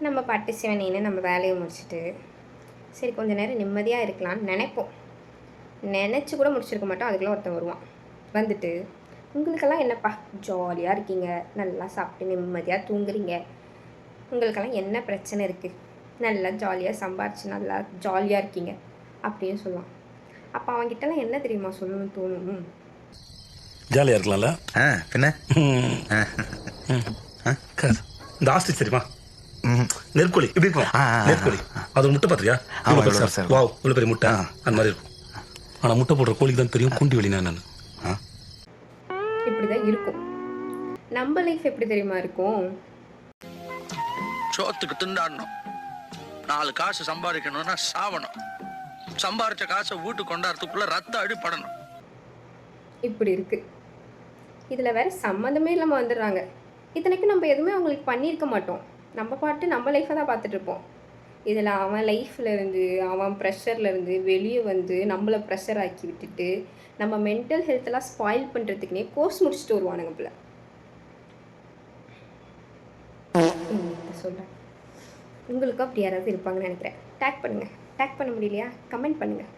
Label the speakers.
Speaker 1: நம்ம பாட்டு சிவனேன்னு நம்ம வேலையை முடிச்சுட்டு சரி கொஞ்சம் நேரம் நிம்மதியாக இருக்கலாம்னு நினைப்போம். நினச்சி கூட முடிச்சிருக்க மாட்டோம். அதுக்குள்ளே ஒருத்தன் வருவான். வந்துட்டு உங்களுக்கெல்லாம் என்னப்பா ஜாலியாக இருக்கீங்க, நல்லா சாப்பிட்டு நிம்மதியாக தூங்குறீங்க, உங்களுக்கெல்லாம் என்ன பிரச்சனை இருக்குது, நல்லா ஜாலியாக சம்பாரிச்சு நல்லா ஜாலியாக இருக்கீங்க அப்படின்னு சொல்லுவான். அப்போ அவன்கிட்டலாம் என்ன தெரியுமா சொல்லணும்னு தோணும்?
Speaker 2: ஜாலியாக இருக்கலாம்ல.
Speaker 3: பின்ன
Speaker 2: இந்த ஆஸ்ட்ரிச் தெரியுமா, நெற்கோழி இப்படி இருக்கும். நெற்கோழி அது ஒரு முட்டை பார்த்தியா? வாவ், இவ்வளோ பெரிய முட்டை அந்த மாதிரி இருக்கும். ஆனால் முட்டை போடுற கோழிக்கு தான் தெரியும் குண்டி வெளினா என்னன்னு.
Speaker 1: இப்படிதான் இருக்கும். நம்ம லைஃப் எப்படி தெரியுமா இருக்கும்?
Speaker 4: சோத்துக்கு திண்டாடணும், 4 காசு சம்பாதிக்கணும்னா சாவணும், சம்பாரிச்ச காசை வீட்டுக்கு கொண்டாடுறதுக்குள்ள ரத்த அடிப்படணும்.
Speaker 1: இப்படி இருக்கு. இதில் வேற சம்மந்தமே இல்லாமல் வந்துடுறாங்க. இத்தனைக்கும் நம்ம எதுவுமே அவங்களுக்கு பண்ணியிருக்க மாட்டோம். நம்ம பாட்டு நம்ம லைஃப்பை தான் பார்த்துட்டு இருப்போம். இதில் அவன் லைஃப்லேருந்து அவன் ப்ரெஷர்லேருந்து வெளியே வந்து நம்மளை ப்ரெஷர் ஆக்கி விட்டுட்டு நம்ம மென்டல் ஹெல்த்தெல்லாம் ஸ்பாயில் பண்ணுறதுக்குனே கோர்ஸ் முடிச்சுட்டு வருவானுங்க பிள்ளை. சொல்கிறேன், உங்களுக்கும் அப்படி யாராவது இருப்பாங்கன்னு நினைக்கிறேன். டேக் பண்ணுங்கள். டேக் பண்ண முடியலையா கமெண்ட் பண்ணுங்கள்.